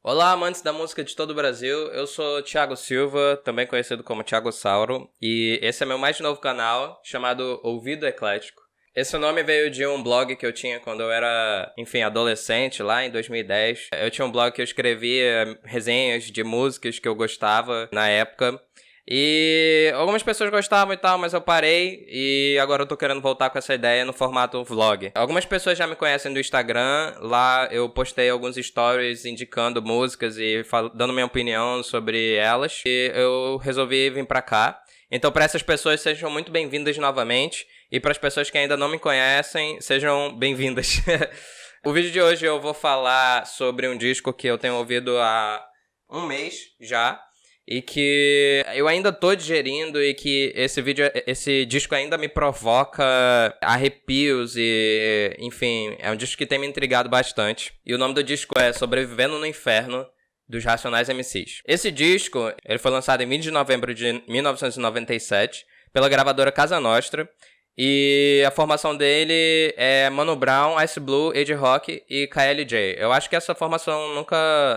Olá, amantes da música de todo o Brasil. Eu sou Thiago Silva, também conhecido como Thiago Sauro, e esse é meu mais novo canal, chamado Ouvido Eclético. Esse nome veio de um blog que eu tinha quando eu era, adolescente, lá em 2010. Eu tinha um blog que eu escrevia resenhas de músicas que eu gostava na época. E algumas pessoas gostavam e tal, mas eu parei e agora eu tô querendo voltar com essa ideia no formato vlog. Algumas pessoas já me conhecem do Instagram, lá eu postei alguns stories indicando músicas e dando minha opinião sobre elas. E eu resolvi vir pra cá. Então, para essas pessoas, sejam muito bem-vindas novamente. E para as pessoas que ainda não me conhecem, sejam bem-vindas. O vídeo de hoje eu vou falar sobre um disco que eu tenho ouvido há um mês já. E que eu ainda tô digerindo e que esse disco ainda me provoca arrepios e, enfim, é um disco que tem me intrigado bastante. E o nome do disco é Sobrevivendo no Inferno, dos Racionais MCs. Esse disco, ele foi lançado em 20 de novembro de 1997 pela gravadora Casa Nostra. E a formação dele é Mano Brown, Ice Blue, Ed Rock e KLJ. Eu acho que essa formação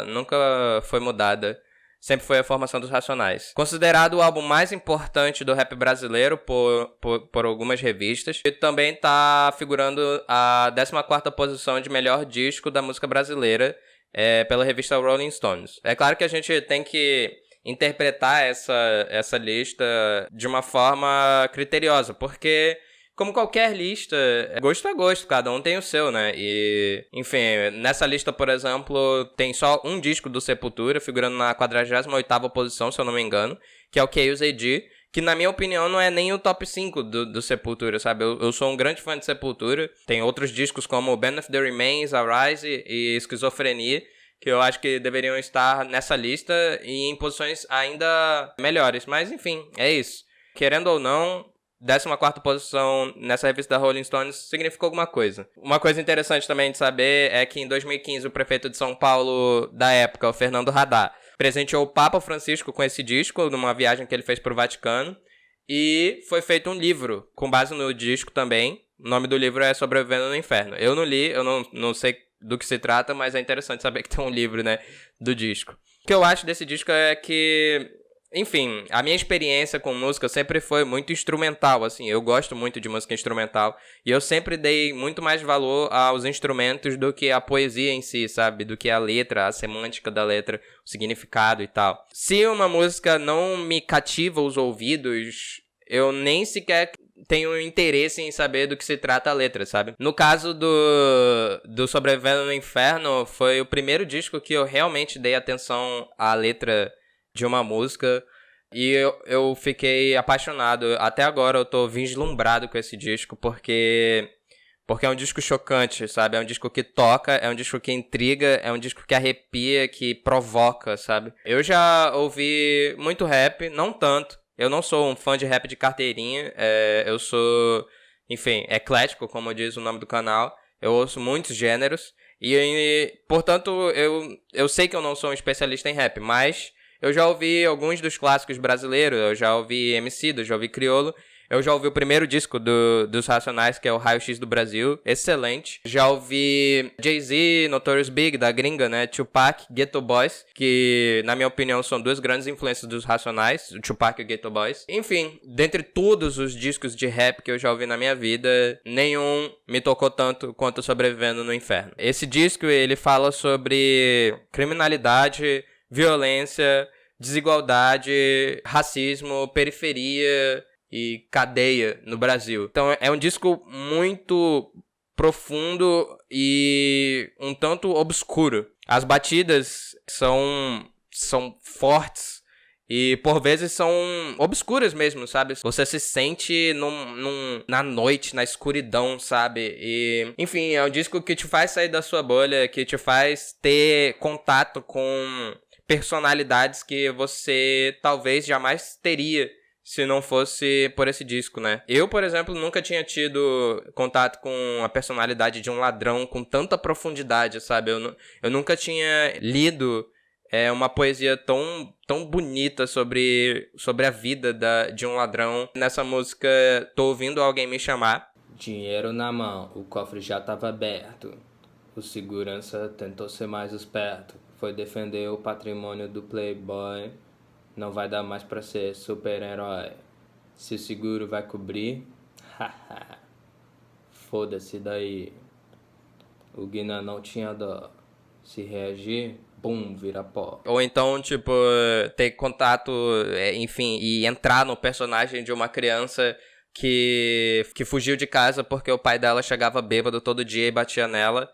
nunca foi mudada. Sempre foi a formação dos Racionais. Considerado o álbum mais importante do rap brasileiro por algumas revistas. E também tá figurando a 14ª posição de melhor disco da música brasileira pela revista Rolling Stones. É claro que a gente tem que interpretar essa lista de uma forma criteriosa, porque como qualquer lista, gosto é gosto, cada um tem o seu, né? E, enfim, nessa lista, por exemplo, tem só um disco do Sepultura, figurando na 48ª posição, se eu não me engano, que é o Chaos AD, que na minha opinião não é nem o top 5 do Sepultura, sabe? Eu sou um grande fã de Sepultura, tem outros discos como Band of the Remains, Arise e Esquizofrenia, que eu acho que deveriam estar nessa lista e em posições ainda melhores, mas enfim, é isso. Querendo ou não, 14ª posição nessa revista da Rolling Stones significou alguma coisa. Uma coisa interessante também de saber é que em 2015 o prefeito de São Paulo da época, o Fernando Haddad, presenteou o Papa Francisco com esse disco numa viagem que ele fez pro Vaticano e foi feito um livro com base no disco também. O nome do livro é Sobrevivendo no Inferno. Eu não li, eu não sei do que se trata, mas é interessante saber que tem um livro, né, do disco. O que eu acho desse disco é que, enfim, a minha experiência com música sempre foi muito instrumental, assim, eu gosto muito de música instrumental, e eu sempre dei muito mais valor aos instrumentos do que a poesia em si, sabe, do que a letra, a semântica da letra, o significado e tal. Se uma música não me cativa os ouvidos, eu nem sequer tenho interesse em saber do que se trata a letra, sabe? No caso do Sobrevivendo no Inferno, foi o primeiro disco que eu realmente dei atenção à letra de uma música e eu fiquei apaixonado. Até agora eu tô vislumbrado com esse disco porque é um disco chocante, sabe? É um disco que toca, é um disco que intriga, é um disco que arrepia, que provoca, sabe? Eu já ouvi muito rap, não tanto. Eu não sou um fã de rap de carteirinha, eu sou, enfim, eclético, como diz o nome do canal. Eu ouço muitos gêneros e portanto, eu sei que eu não sou um especialista em rap, mas eu já ouvi alguns dos clássicos brasileiros, eu já ouvi Emicida, eu já ouvi Criolo, eu já ouvi o primeiro disco dos Racionais, que é o Raio X do Brasil, excelente. Já ouvi Jay-Z, Notorious Big, da gringa, né, Tupac, Ghetto Boys, que na minha opinião são duas grandes influências dos Racionais, o Tupac e o Ghetto Boys. Enfim, dentre todos os discos de rap que eu já ouvi na minha vida, nenhum me tocou tanto quanto Sobrevivendo no Inferno. Esse disco, ele fala sobre criminalidade, violência, desigualdade, racismo, periferia e cadeia no Brasil. Então é um disco muito profundo e um tanto obscuro. As batidas são fortes e por vezes são obscuras mesmo, sabe? Você se sente na noite, na escuridão, sabe? E, enfim, é um disco que te faz sair da sua bolha, que te faz ter contato com personalidades que você talvez jamais teria se não fosse por esse disco, né? Eu, por exemplo, nunca tinha tido contato com a personalidade de um ladrão com tanta profundidade, sabe? Eu nunca tinha lido uma poesia tão bonita sobre a vida de um ladrão. Nessa música, Tô Ouvindo Alguém Me Chamar. Dinheiro na mão, o cofre já tava aberto. O segurança tentou ser mais esperto. foi defender o patrimônio do Playboy. Não vai dar mais pra ser super-herói. Se o seguro vai cobrir, haha, foda-se daí. O Guiná não tinha dó. Se reagir, bum, vira pó. Ou então, tipo, ter contato, enfim, e entrar no personagem de uma criança que fugiu de casa porque o pai dela chegava bêbado todo dia e batia nela.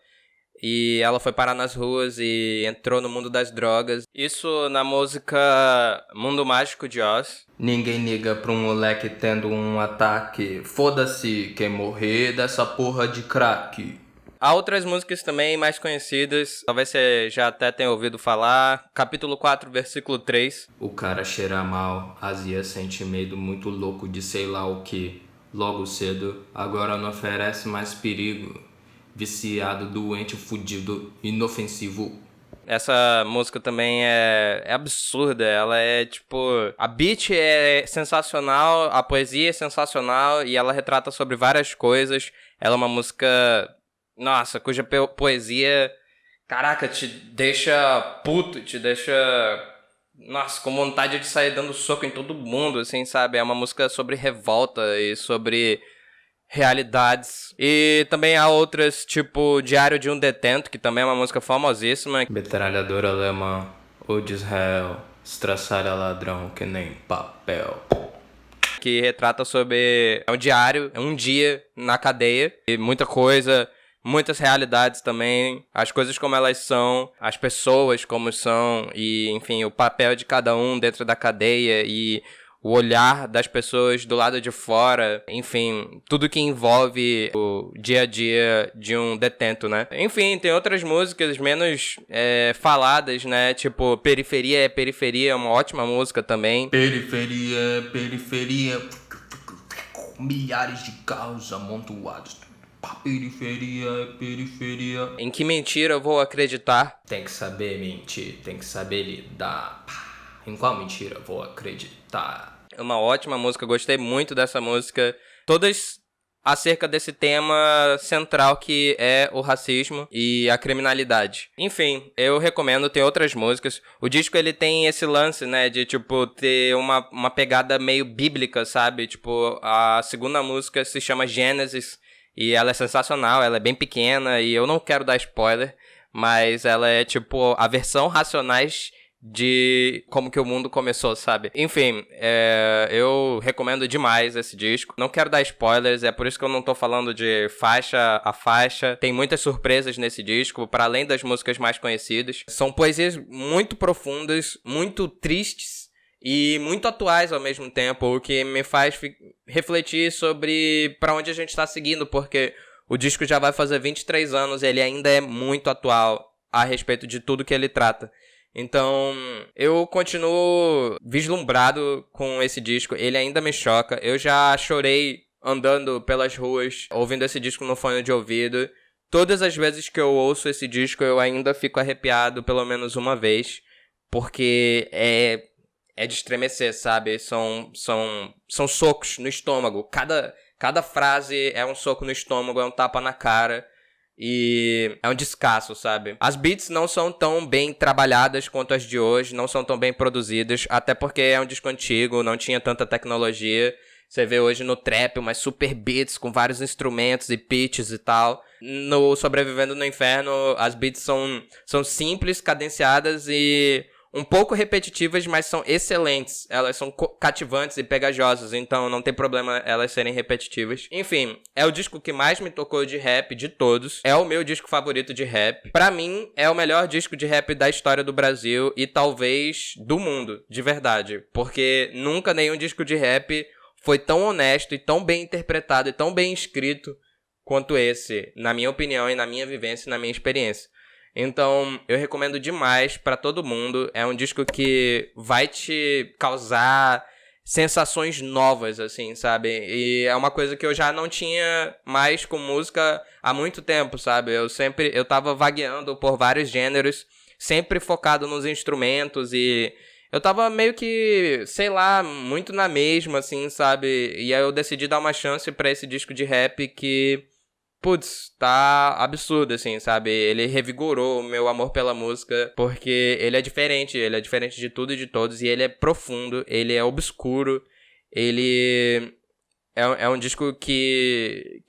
E ela foi parar nas ruas e entrou no mundo das drogas. Isso na música Mundo Mágico de Oz. Ninguém liga pra um moleque tendo um ataque. Foda-se quem morrer dessa porra de crack. Há outras músicas também mais conhecidas, talvez você já até tenha ouvido falar. Capítulo 4, versículo 3. O cara cheira mal, azia sente medo muito louco de sei lá o que. Logo cedo, agora não oferece mais perigo. Viciado, doente, fudido, inofensivo. Essa música também é absurda, ela é tipo... A beat é sensacional, a poesia é sensacional e ela retrata sobre várias coisas. Ela é uma música... Nossa, cuja poesia, caraca, te deixa puto, te deixa, nossa, com vontade de sair dando soco em todo mundo, assim, sabe? É uma música sobre revolta e sobre realidades. E também há outras, tipo Diário de um Detento, que também é uma música famosíssima. Metralhadora alemã, ou de Israel, estraçalha ladrão que nem papel. Que retrata sobre... É um diário, é um dia na cadeia e muita coisa... Muitas realidades também, as coisas como elas são, as pessoas como são e, enfim, o papel de cada um dentro da cadeia e o olhar das pessoas do lado de fora, enfim, tudo que envolve o dia a dia de um detento, né? Enfim, tem outras músicas menos faladas, né? Tipo, Periferia é Periferia, é uma ótima música também. Periferia é Periferia, milhares de carros amontoados. Periferia, periferia. Em que mentira eu vou acreditar? Tem que saber mentir, tem que saber lidar. Em qual mentira eu vou acreditar? É uma ótima música, gostei muito dessa música. Todas acerca desse tema central que é o racismo e a criminalidade. Enfim, eu recomendo, tem outras músicas. O disco, ele tem esse lance, né, de, tipo, ter uma pegada meio bíblica, sabe? Tipo, a segunda música se chama Gênesis. E ela é sensacional, ela é bem pequena e eu não quero dar spoiler, mas ela é tipo a versão Racionais de como que o mundo começou, sabe? Enfim, eu recomendo demais esse disco. Não quero dar spoilers, é por isso que eu não tô falando de faixa a faixa. Tem muitas surpresas nesse disco, para além das músicas mais conhecidas. São poesias muito profundas, muito tristes e muito atuais ao mesmo tempo, o que me faz refletir sobre pra onde a gente tá seguindo, porque o disco já vai fazer 23 anos e ele ainda é muito atual a respeito de tudo que ele trata. Então, eu continuo vislumbrado com esse disco, ele ainda me choca. Eu já chorei andando pelas ruas, ouvindo esse disco no fone de ouvido. Todas as vezes que eu ouço esse disco, eu ainda fico arrepiado pelo menos uma vez, porque é de estremecer, sabe? São socos no estômago. Cada frase é um soco no estômago, é um tapa na cara. E é um descasso, sabe? As beats não são tão bem trabalhadas quanto as de hoje, não são tão bem produzidas, até porque é um disco antigo, não tinha tanta tecnologia. Você vê hoje no trap umas super beats com vários instrumentos e pitches e tal. No Sobrevivendo no Inferno, as beats são simples, cadenciadas e um pouco repetitivas, mas são excelentes. Elas são cativantes e pegajosas, então não tem problema elas serem repetitivas. Enfim, é o disco que mais me tocou de rap de todos. É o meu disco favorito de rap. Pra mim, é o melhor disco de rap da história do Brasil e talvez do mundo, de verdade. Porque nunca nenhum disco de rap foi tão honesto e tão bem interpretado e tão bem escrito quanto esse, na minha opinião e na minha vivência e na minha experiência. Então, eu recomendo demais pra todo mundo. É um disco que vai te causar sensações novas, assim, sabe? E é uma coisa que eu já não tinha mais com música há muito tempo, sabe? Eu tava vagueando por vários gêneros, sempre focado nos instrumentos e eu tava meio que, sei lá, muito na mesma, assim, sabe? E aí eu decidi dar uma chance pra esse disco de rap que putz, tá absurdo, assim, sabe? Ele revigorou o meu amor pela música, porque ele é diferente de tudo e de todos, e ele é profundo, ele é obscuro, ele é um disco que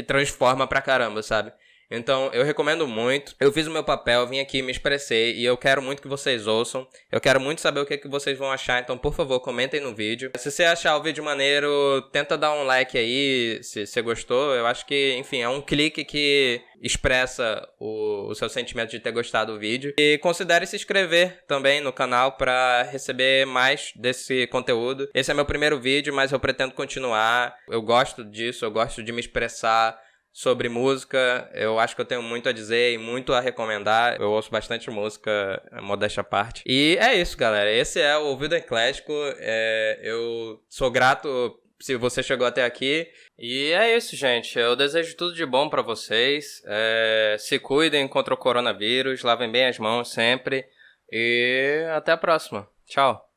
transforma pra caramba, sabe? Então, eu recomendo muito. Eu fiz o meu papel, vim aqui, me expressei e eu quero muito que vocês ouçam. Eu quero muito saber o que vocês vão achar, então, por favor, comentem no vídeo. Se você achar o vídeo maneiro, tenta dar um like aí, se você gostou. Eu acho que, enfim, é um clique que expressa o seu sentimento de ter gostado do vídeo. E considere se inscrever também no canal para receber mais desse conteúdo. Esse é meu primeiro vídeo, mas eu pretendo continuar. Eu gosto disso, eu gosto de me expressar sobre música. Eu acho que eu tenho muito a dizer e muito a recomendar. Eu ouço bastante música, modéstia à parte. E é isso, galera. Esse é o Ouvido Eclético. Eu sou grato se você chegou até aqui. E é isso, gente. Eu desejo tudo de bom pra vocês. Se cuidem contra o coronavírus. Lavem bem as mãos sempre. E até a próxima. Tchau.